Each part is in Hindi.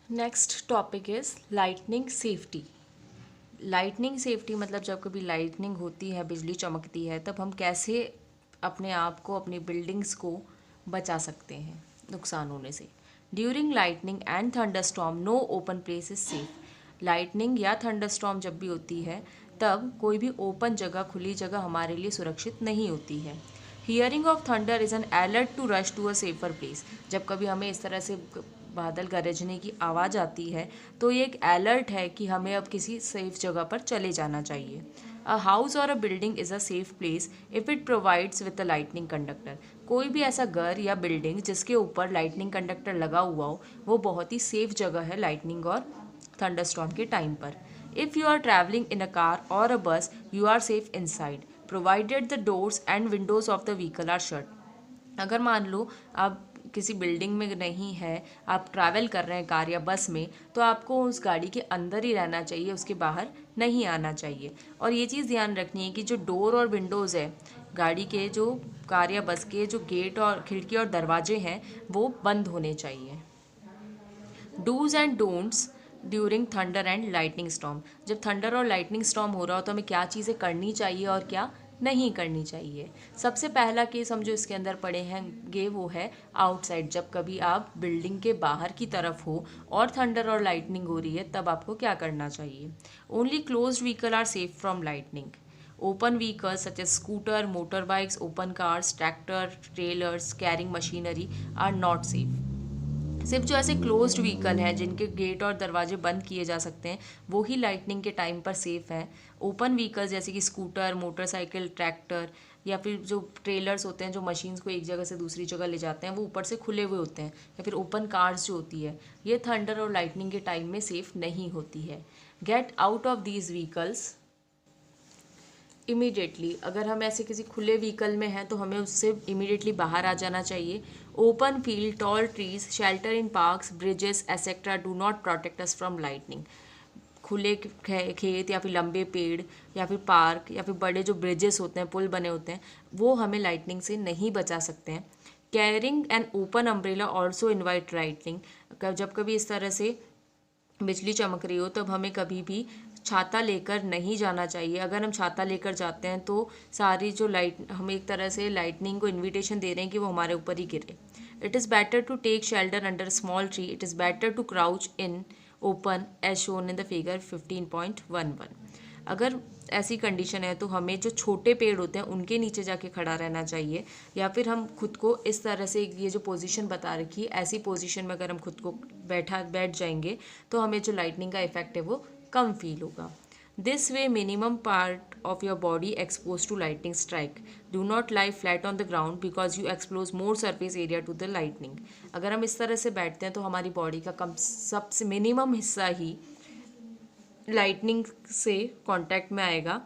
Next topic is lightning safety. Lightning safety मतलब जब कभी लाइटनिंग होती है, बिजली चमकती है, तब हम कैसे अपने आप को, अपनी बिल्डिंग्स को बचा सकते हैं नुकसान होने से। During lightning and thunderstorm no open place is safe. Lightning या थंडरस्टॉर्म जब भी होती है तब कोई भी ओपन जगह, खुली जगह हमारे लिए सुरक्षित नहीं होती है। Hearing of thunder is an alert to rush to a safer place. जब कभी हमें इस तरह से बादल गरजने की आवाज़ आती है तो ये एक अलर्ट है कि हमें अब किसी सेफ जगह पर चले जाना चाहिए। अ हाउस और a building is a safe place if it provides with a lightning conductor. कोई भी ऐसा घर या बिल्डिंग जिसके ऊपर लाइटनिंग कंडक्टर लगा हुआ हो, वो बहुत ही सेफ जगह है लाइटनिंग और थंडरस्टॉर्म के टाइम पर। If you are travelling in a car और a bus, you are safe inside provided the doors and windows of the vehicle are shut. अगर मान लो आप किसी बिल्डिंग में नहीं है, आप ट्रैवल कर रहे हैं कार या बस में, तो आपको उस गाड़ी के अंदर ही रहना चाहिए, उसके बाहर नहीं आना चाहिए। और ये चीज़ ध्यान रखनी है कि जो डोर और विंडोज़ है गाड़ी के, जो कार या बस के जो गेट और खिड़की और दरवाजे हैं, वो बंद होने चाहिए। Dos and don'ts during thunder and lightning storm. जब थंडर और लाइटनिंग स्टॉर्म हो रहा हो तो हमें क्या चीज़ें करनी चाहिए और क्या नहीं करनी चाहिए। सबसे पहला केस हम जो इसके अंदर पढ़े हैंगे वो है आउटसाइड। जब कभी आप बिल्डिंग के बाहर की तरफ हो और थंडर और लाइटनिंग हो रही है तब आपको क्या करना चाहिए। Only closed vehicle are safe from lightning. Open vehicles such as scooter, motor bikes, open cars, tractor, trailers carrying machinery are not safe. सिर्फ जो ऐसे क्लोज्ड व्हीकल हैं जिनके गेट और दरवाजे बंद किए जा सकते हैं वो ही लाइटनिंग के टाइम पर सेफ़ हैं। ओपन व्हीकल्स जैसे कि स्कूटर, मोटरसाइकिल, ट्रैक्टर या फिर जो ट्रेलर्स होते हैं जो मशीन्स को एक जगह से दूसरी जगह ले जाते हैं, वो ऊपर से खुले हुए होते हैं। या फिर ओपन कार्स जो होती है, ये थंडर और लाइटनिंग के टाइम में सेफ़ नहीं होती है। Get out of these vehicles immediately. अगर हम ऐसे किसी खुले व्हीकल में हैं तो हमें उससे इमीडिएटली बाहर आ जाना चाहिए। Open field, tall trees, shelter in parks, bridges etcetera do not protect us from lightning. खुले खेत या फिर लंबे पेड़ या फिर पार्क या फिर बड़े जो ब्रिजेस होते हैं, पुल बने होते हैं, वो हमें लाइटनिंग से नहीं बचा सकते हैं। Carrying an open umbrella also invite lightning. जब कभी इस तरह से बिजली चमक रही हो तब हमें कभी भी छाता लेकर नहीं जाना चाहिए। अगर हम छाता लेकर जाते हैं तो सारी जो लाइट, हम एक तरह से लाइटनिंग को इनविटेशन दे रहे हैं कि वो हमारे ऊपर ही गिरे। It is better to take shelter under small tree. It is better to crouch in open as shown in the figure 15.11। अगर ऐसी कंडीशन है तो हमें जो छोटे पेड़ होते हैं उनके नीचे जाके खड़ा रहना चाहिए, या फिर हम खुद को इस तरह से, ये जो पोजीशन बता रखी है, ऐसी पोजीशन में अगर हम खुद को बैठ जाएंगे तो हमें जो लाइटनिंग का इफेक्ट है वो कम फील होगा। This way minimum part of your body exposed to lightning strike. Do not lie flat on the ground because you expose more surface area to the lightning. अगर हम इस तरह से बैठते हैं तो हमारी बॉडी का कम सबसे मिनिमम हिस्सा ही लाइटनिंग से कांटेक्ट में आएगा।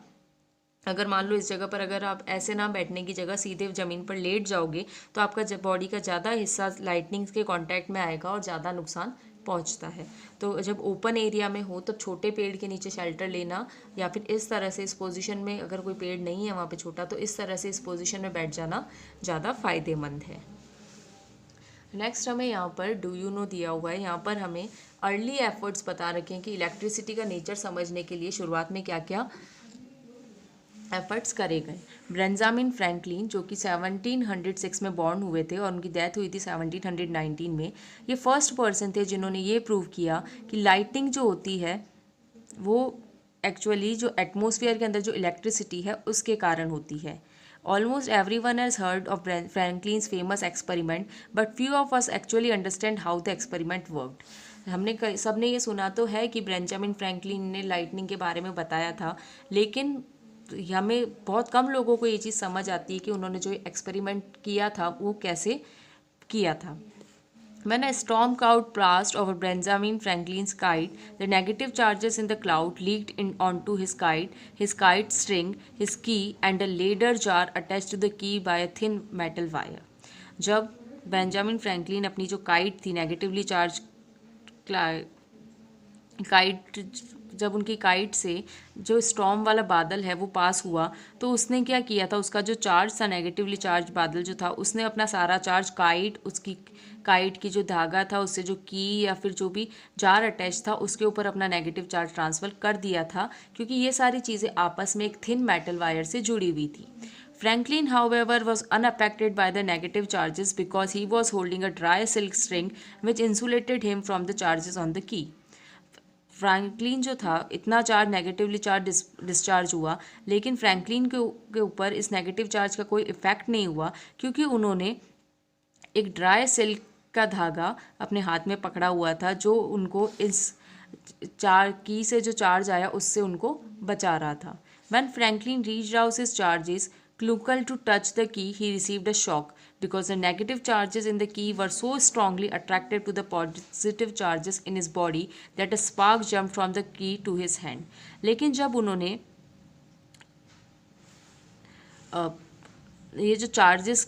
अगर मान लो इस जगह पर अगर आप ऐसे ना बैठने की जगह सीधे ज़मीन पर लेट जाओगे तो आपका बॉडी का ज़्यादा हिस्सा लाइटनिंग के कांटेक्ट में आएगा और ज़्यादा नुकसान पहुंचता है। तो जब ओपन एरिया में हो तो छोटे पेड़ के नीचे शेल्टर लेना, या फिर इस तरह से इस पोजीशन में, अगर कोई पेड़ नहीं है वहाँ पे छोटा, तो इस तरह से इस पोजीशन में बैठ जाना ज़्यादा फ़ायदेमंद है। नेक्स्ट हमें यहाँ पर डू यू नो दिया हुआ है। यहाँ पर हमें अर्ली एफर्ट्स बता रखे हैं कि इलेक्ट्रिसिटी का नेचर समझने के लिए शुरुआत में क्या क्या एफर्ट्स करे गए। बेंजामिन फ्रैंकलिन जो कि 1706 में बॉर्न हुए थे और उनकी डेथ हुई थी 1719 में, ये फर्स्ट पर्सन थे जिन्होंने ये प्रूव किया कि लाइटिंग जो होती है वो एक्चुअली जो एटमॉस्फेयर के अंदर जो इलेक्ट्रिसिटी है उसके कारण होती है। Almost every one has heard of फ्रैंकलिन्स famous experiment but few of us actually understand how the experiment worked. हमने सबने ये सुना तो है कि बेंजामिन फ्रैंकलिन ने लाइटनिंग के बारे में बताया था, लेकिन हमें बहुत कम लोगों को ये चीज़ समझ आती है कि उन्होंने जो एक्सपेरिमेंट किया था वो कैसे किया था। When a storm cloud passed over Benjamin Franklin's kite, the negative charges in the cloud leaked onto his kite string, his key, and a ladder jar attached to the key by a thin metal wire. जब बेंजामिन फ्रैंकलिन अपनी जो काइट थी, नेगेटिवली चार्ज काइट जब उनकी काइट से जो स्टॉर्म वाला बादल है वो पास हुआ, तो उसने क्या किया था, उसका जो चार्ज था, नेगेटिवली चार्ज बादल जो था, उसने अपना सारा चार्ज उसकी काइट की जो धागा था उससे जो की या फिर जो भी जार अटैच था उसके ऊपर अपना नेगेटिव चार्ज ट्रांसफ़र कर दिया था, क्योंकि ये सारी चीज़ें आपस में एक थिन मेटल वायर से जुड़ी हुई थी। Franklin, however, was unaffected by the negative charges because he was holding a dry silk string which insulated him from the charges on the key. Franklin जो था, इतना चार्ज नेगेटिवली चार्ज डिस्चार्ज हुआ, लेकिन फ्रैंकलिन के ऊपर इस नेगेटिव चार्ज का कोई इफेक्ट नहीं हुआ, क्योंकि उन्होंने एक ड्राई सिल्क का धागा अपने हाथ में पकड़ा हुआ था जो उनको इस की से जो चार्ज आया उससे उनको बचा रहा था। When Franklin reached out his charges Klukel to touch the key, he received a shock because the negative charges in the key were so strongly attracted to the positive charges in his body that a spark jumped from the key to his hand. लेकिन जब उन्होंने ये जो चार्जेस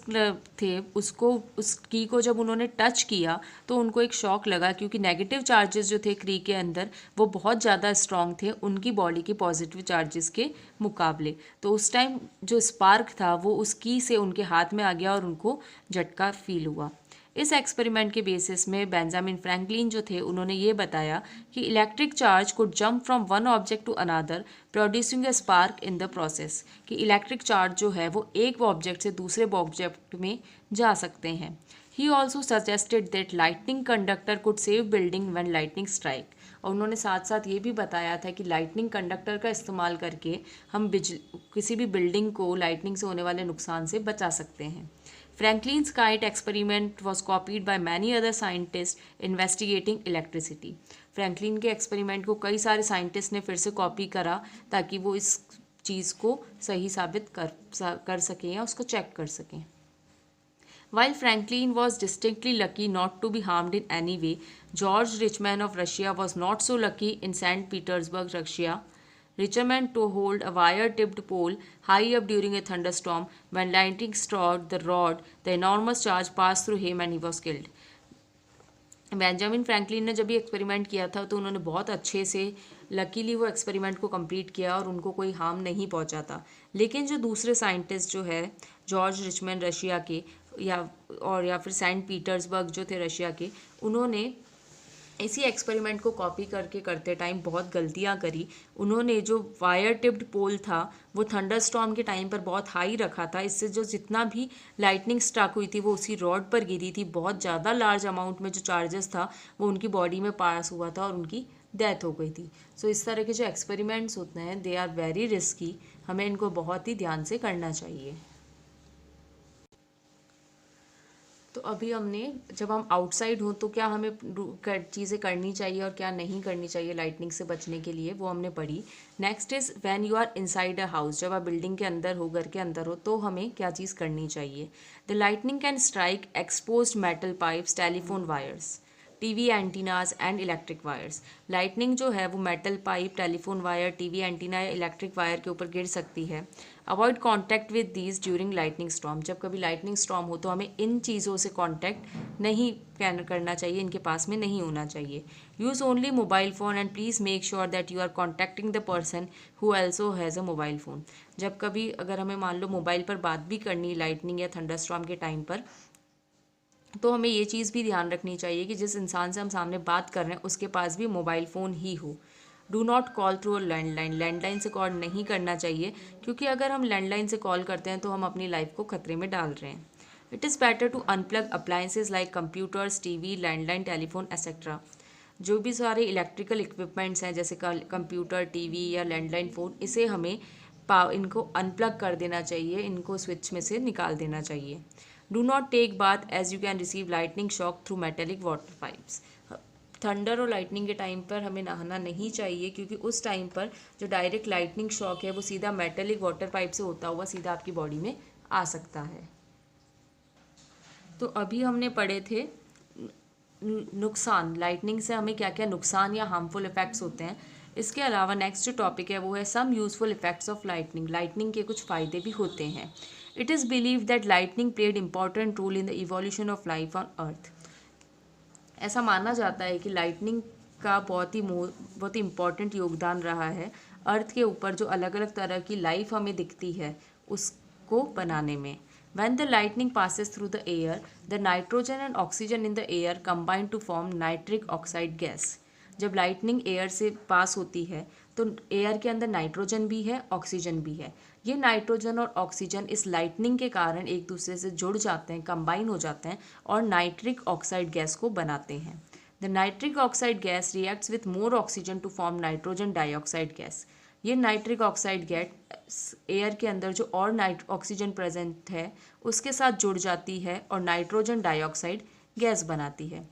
थे उसको, उस की को जब उन्होंने टच किया तो उनको एक शॉक लगा, क्योंकि नेगेटिव चार्जेस जो थे की के अंदर वो बहुत ज़्यादा स्ट्रॉन्ग थे उनकी बॉडी के पॉजिटिव चार्जेस के मुकाबले। तो उस टाइम जो स्पार्क था वो उस की से उनके हाथ में आ गया और उनको झटका फील हुआ। इस एक्सपेरिमेंट के बेसिस में बेंजामिन फ्रैंकलिन जो थे उन्होंने ये बताया कि electric charge could jump from one object to another producing a spark in the process, कि इलेक्ट्रिक चार्ज जो है वो एक ऑब्जेक्ट से दूसरे ऑब्जेक्ट में जा सकते हैं। He also suggested that lightning conductor could save building when lightning strike, और उन्होंने साथ साथ ये भी बताया था कि लाइटनिंग कंडक्टर का इस्तेमाल करके हम किसी भी बिल्डिंग को लाइटनिंग से होने वाले नुकसान से बचा सकते हैं। Franklin's kite experiment was copied by many other scientists investigating electricity. Franklin के एक्सपेरिमेंट को कई सारे साइंटिस्ट ने फिर से कॉपी करा ताकि वो इस चीज़ को सही साबित कर सकें या उसको चेक कर सकें। While Franklin was distinctly lucky not to be harmed in any way, George Richman of Russia was not so lucky in St. Petersburg, Russia. Richman to hold a wire-tipped pole high up during a thunderstorm. When lightning struck the rod, the enormous charge passed through him and he was killed. Benjamin Franklin ने जब ये एक्सपेरिमेंट किया था तो उन्होंने बहुत अच्छे से लकीली वो एक्सपेरिमेंट को कंप्लीट किया और उनको कोई हार्म नहीं पहुंचा था। लेकिन जो दूसरे साइंटिस्ट जो है जॉर्ज रिचमैन रशिया के या फिर सेंट पीटर्सबर्ग जो थे रशिया के, उन्होंने इसी एक्सपेरिमेंट को कॉपी करते टाइम बहुत गलतियां करी। उन्होंने जो वायर टिप्ड पोल था वो थंडरस्टॉर्म के टाइम पर बहुत हाई रखा था, इससे जो जितना भी लाइटनिंग स्ट्राक हुई थी वो उसी रॉड पर गिरी थी। बहुत ज़्यादा लार्ज अमाउंट में जो चार्जेस था वो उनकी बॉडी में पास हुआ था और उनकी डेथ हो गई थी। सो इस तरह के जो एक्सपेरिमेंट्स होते हैं दे आर वेरी रिस्की, हमें इनको बहुत ही ध्यान से करना चाहिए। तो अभी हमने, जब हम आउटसाइड हों तो क्या हमें चीज़ें करनी चाहिए और क्या नहीं करनी चाहिए लाइटनिंग से बचने के लिए, वो हमने पढ़ी। Next is when you are inside a house, जब आप बिल्डिंग के अंदर हो, घर के अंदर हो, तो हमें क्या चीज़ करनी चाहिए। The lightning can strike exposed metal pipes, telephone wires, TV antennas and electric wires. Lightning जो है वो metal pipe, telephone wire, TV antenna या इलेक्ट्रिक वायर के ऊपर गिर सकती है। Avoid contact with these during lightning storm, जब कभी लाइटनिंग स्टॉर्म हो तो हमें इन चीज़ों से कॉन्टैक्ट नहीं करना चाहिए, इनके पास में नहीं होना चाहिए। Use only mobile phone and please make sure that you are contacting the person who also has a mobile phone. जब कभी अगर हमें मान लो मोबाइल पर बात भी करनी लाइटनिंग या थंडरस्टॉर्म के टाइम पर, तो हमें ये चीज़ भी ध्यान रखनी चाहिए कि जिस इंसान से हम सामने बात कर रहे हैं उसके पास भी मोबाइल फ़ोन ही हो। Do not call through a landline, landline से कॉल नहीं करना चाहिए, क्योंकि अगर हम लैंडलाइन से कॉल करते हैं तो हम अपनी लाइफ को खतरे में डाल रहे हैं। It is better to unplug appliances like computers, TV, landline, telephone etcetera. जो भी सारे इलेक्ट्रिकल इक्विपमेंट्स हैं जैसे कंप्यूटर, टीवी या लैंडलाइन फ़ोन, इसे हमें इनको अनप्लग कर देना चाहिए, इनको स्विच में से निकाल देना चाहिए। Do not take bath as you can receive lightning shock through metallic water pipes. Thunder और लाइटनिंग के टाइम पर हमें नहाना नहीं चाहिए, क्योंकि उस टाइम पर जो डायरेक्ट लाइटनिंग शॉक है वो सीधा मेटेलिक वाटर पाइप से होता हुआ सीधा आपकी बॉडी में आ सकता है। तो अभी हमने पढ़े थे नुकसान, लाइटनिंग से हमें क्या क्या नुकसान या हार्मफुल इफेक्ट्स होते हैं। इसके अलावा नेक्स्ट जो टॉपिक है वो है some useful effects of lightning. Lightning के कुछ फ़ायदे भी होते हैं। It is believe that lightning played important role in the evolution of life on earth. ऐसा माना जाता है कि लाइटनिंग का बहुत ही इम्पोर्टेंट योगदान रहा है अर्थ के ऊपर जो अलग अलग तरह की लाइफ हमें दिखती है उसको बनाने में। When the lightning passes through the air, the nitrogen and oxygen in the air combine to form nitric oxide gas. जब लाइटनिंग एयर से पास होती है तो एयर के अंदर नाइट्रोजन भी है, ऑक्सीजन भी है। ये नाइट्रोजन और ऑक्सीजन इस लाइटनिंग के कारण एक दूसरे से जुड़ जाते हैं, कंबाइन हो जाते हैं और नाइट्रिक ऑक्साइड गैस को बनाते हैं। The nitric oxide gas reacts with more oxygen to form nitrogen dioxide gas. ये नाइट्रिक ऑक्साइड गैस एयर के अंदर जो और ऑक्सीजन प्रेजेंट है उसके साथ जुड़ जाती है और नाइट्रोजन डाइऑक्साइड गैस बनाती है।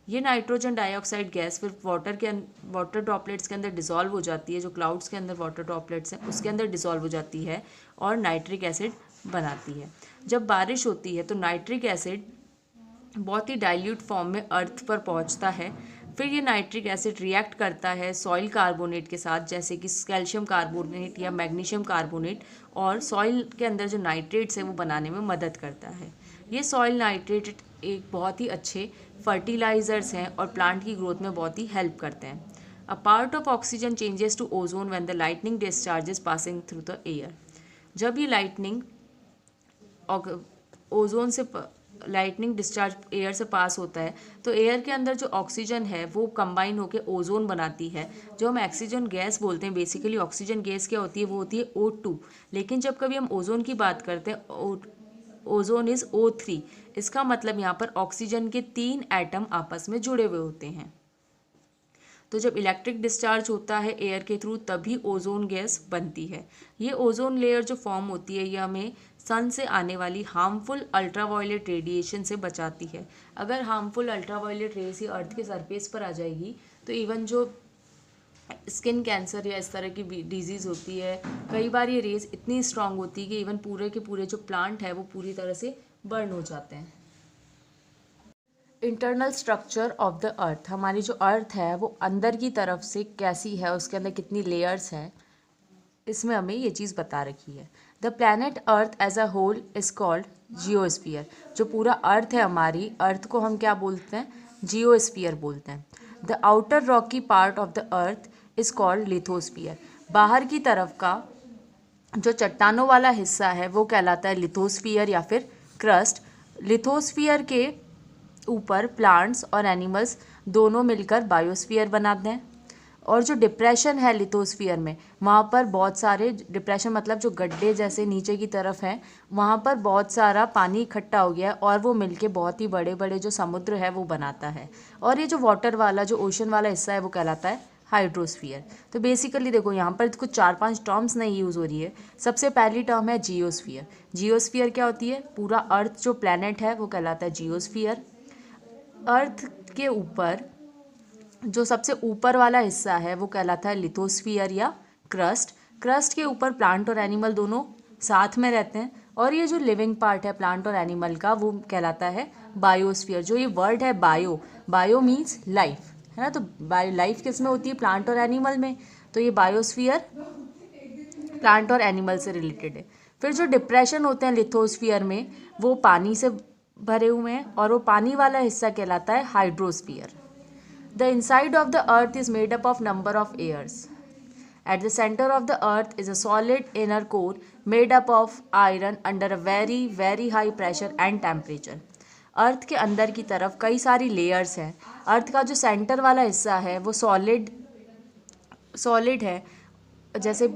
ये नाइट्रोजन डाइऑक्साइड गैस फिर वाटर ड्रॉपलेट्स के अंदर डिसॉल्व हो जाती है, जो क्लाउड्स के अंदर वाटर ड्रॉपलेट्स हैं उसके अंदर डिसॉल्व हो जाती है और नाइट्रिक एसिड बनाती है। जब बारिश होती है तो नाइट्रिक एसिड बहुत ही डाइल्यूट फॉर्म में अर्थ पर पहुंचता है। फिर ये नाइट्रिक एसिड रिएक्ट करता है सॉइल कार्बोनेट के साथ, जैसे कि कैल्शियम कार्बोनेट या मैग्नीशियम कार्बोनेट, और सॉइल के अंदर जो नाइट्रेट्स है वो बनाने में मदद करता है। ये सॉइल नाइट्रेट एक बहुत ही अच्छे फर्टिलाइजर्स हैं और प्लांट की ग्रोथ में बहुत ही हेल्प करते हैं। A part of oxygen changes to ozone when the lightning discharges passing through the air. जब ये लाइटनिंग ओजोन से लाइटनिंग डिस्चार्ज एयर से पास होता है तो एयर के अंदर जो ऑक्सीजन है वो कंबाइन होकर ओजोन बनाती है, जो हम ऑक्सीजन गैस बोलते हैं। बेसिकली ऑक्सीजन गैस क्या होती है, वो होती है O2, लेकिन जब कभी हम ओजोन की बात करते हैं ओजोन इज O3। इसका मतलब यहाँ पर ऑक्सीजन के 3 एटम आपस में जुड़े हुए होते हैं। तो जब इलेक्ट्रिक डिस्चार्ज होता है एयर के थ्रू तभी ओजोन गैस बनती है। ये ओजोन लेयर जो फॉर्म होती है ये हमें सन से आने वाली हार्मफुल अल्ट्रावायलेट रेडिएशन से बचाती है। अगर हार्मफुल अल्ट्रावायलेट रेस ही अर्थ के सरफेस पर आ जाएगी तो इवन जो स्किन कैंसर या इस तरह की डिजीज़ होती है, कई बार ये रेस इतनी स्ट्रांग होती है कि इवन पूरे के पूरे जो प्लांट है वो पूरी तरह से बर्न हो जाते हैं। इंटरनल स्ट्रक्चर ऑफ द अर्थ, हमारी जो अर्थ है वो अंदर की तरफ से कैसी है, उसके अंदर कितनी लेयर्स हैं, इसमें हमें ये चीज़ बता रखी है। The planet earth as a whole is called geosphere. जो पूरा अर्थ है हमारी अर्थ को हम क्या बोलते हैं, जियोस्फीयर बोलते हैं। The outer Rocky part of the earth is called lithosphere. बाहर की तरफ का जो चट्टानों वाला हिस्सा है वो कहलाता है लिथोस्फीयर या फिर क्रस्ट। लिथोस्फीयर के ऊपर प्लांट्स और एनिमल्स दोनों मिलकर बायोस्फीयर बनाते हैं। और जो डिप्रेशन है लिथोस्फीयर में, वहाँ पर बहुत सारे डिप्रेशन मतलब जो गड्ढे जैसे नीचे की तरफ हैं, वहाँ पर बहुत सारा पानी इकट्ठा हो गया है और वो मिलके बहुत ही बड़े बड़े जो समुद्र है वो बनाता है। और ये जो वाटर वाला जो ओशन वाला हिस्सा है वो कहलाता है हाइड्रोस्फीयर। तो बेसिकली देखो यहाँ पर कुछ 4-5 टर्म्स नहीं यूज़ हो रही है। सबसे पहली टर्म है जियोस्फीयर। जियोस्फीयर क्या होती है, पूरा अर्थ जो प्लैनेट है वो कहलाता है जियोस्फीयर। अर्थ के ऊपर जो सबसे ऊपर वाला हिस्सा है वो कहलाता है लिथोस्फीयर या क्रस्ट। क्रस्ट के ऊपर प्लांट और एनिमल दोनों साथ में रहते हैं। और ये जो लिविंग पार्ट है प्लांट और एनिमल का वो कहलाता है बायोस्फीयर। जो ये वर्ड है बायो, बायो मीन्स लाइफ, है ना। तो बायो लाइफ किस में होती है, प्लांट और एनिमल में। तो ये बायोस्फीयर प्लांट और एनिमल से रिलेटेड है। फिर जो डिप्रेशन होते हैं लिथोस्फीयर में वो पानी से भरे हुए हैं और वो पानी वाला हिस्सा कहलाता है hydrosphere. The inside of the earth is made up of number of layers. At the centre of the earth is a solid inner core made up of iron under a very very high pressure and temperature. Earth के अंदर की तरफ कई सारी लेयर्स हैं। अर्थ का जो सेंटर वाला हिस्सा है वो सॉलिड है, जैसे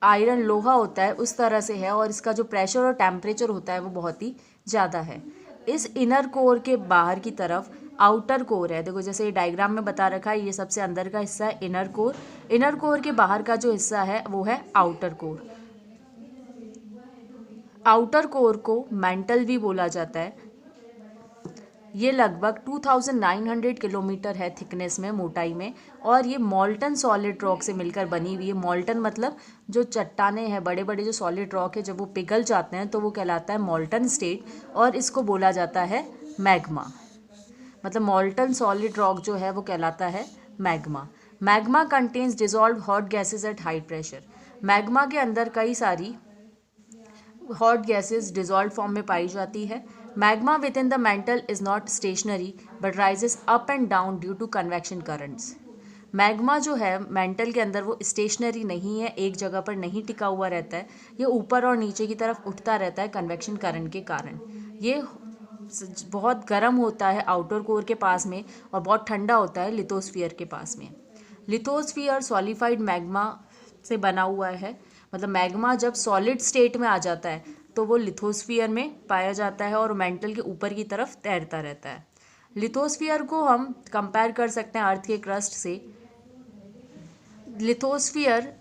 आयरन लोहा होता है उस तरह से है, और इसका जो प्रेशर और टेम्परेचर होता है वो बहुत ही ज़्यादा है। इस इनर कोर के बाहर की तरफ आउटर कोर है। देखो जैसे ये डायग्राम में बता रखा है, ये सबसे अंदर का हिस्सा है इनर कोर। इनर कोर के बाहर का जो हिस्सा है वो है आउटर कोर। आउटर कोर को मैंटल भी बोला जाता है। ये लगभग 2900 किलोमीटर है थिकनेस में, मोटाई में, और ये मॉल्टन सॉलिड रॉक से मिलकर बनी हुई है। मॉल्टन मतलब जो चट्टाने हैं, बड़े बड़े जो सॉलिड रॉक है, जब वो पिघल जाते हैं तो वो कहलाता है मॉल्टन स्टेट, और इसको बोला जाता है मैग्मा। मतलब मॉल्टन सॉलिड रॉक जो है वो कहलाता है magma. Magma contains dissolve hot gases at high pressure. Magma के अंदर कई सारी हॉट गैसेज डिजॉल्व फॉर्म में पाई जाती है। Magma within the mantle is not stationary but rises up and down due to convection currents. Magma जो है मेंटल के अंदर वो स्टेशनरी नहीं है, एक जगह पर नहीं टिका हुआ रहता है, ये ऊपर और नीचे की तरफ उठता रहता है कन्वेक्शन करंट के कारण। ये बहुत गर्म होता है आउटर कोर के पास में और बहुत ठंडा होता है लिथोस्फीयर के पास में। लिथोस्फीयर सॉलिडिफाइड मैग्मा से बना हुआ है, मतलब मैग्मा जब सॉलिड स्टेट में आ जाता है तो वो लिथोस्फीयर में पाया जाता है और मेंटल के ऊपर की तरफ तैरता रहता है। लिथोस्फीयर को हम कंपेयर कर सकते हैं अर्थ के क्रस्ट से। लिथोस्फीयर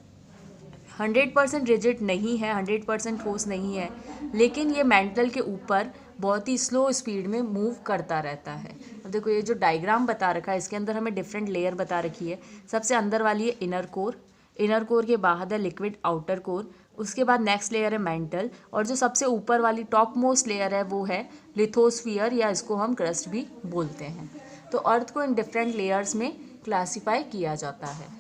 100% रिजिड नहीं है, 100% ठोस नहीं है, लेकिन ये मेंटल के ऊपर बहुत ही स्लो स्पीड में मूव करता रहता है। अब देखो ये जो डायग्राम बता रखा है इसके अंदर हमें डिफरेंट लेयर बता रखी है। सबसे अंदर वाली है इनर कोर, इनर कोर के बाद है लिक्विड आउटर कोर, उसके बाद नेक्स्ट लेयर है मेंटल, और जो सबसे ऊपर वाली टॉप मोस्ट लेयर है वो है लिथोस्फीयर, या इसको हम क्रस्ट भी बोलते हैं। तो अर्थ को इन डिफरेंट लेयर्स में क्लासीफाई किया जाता है।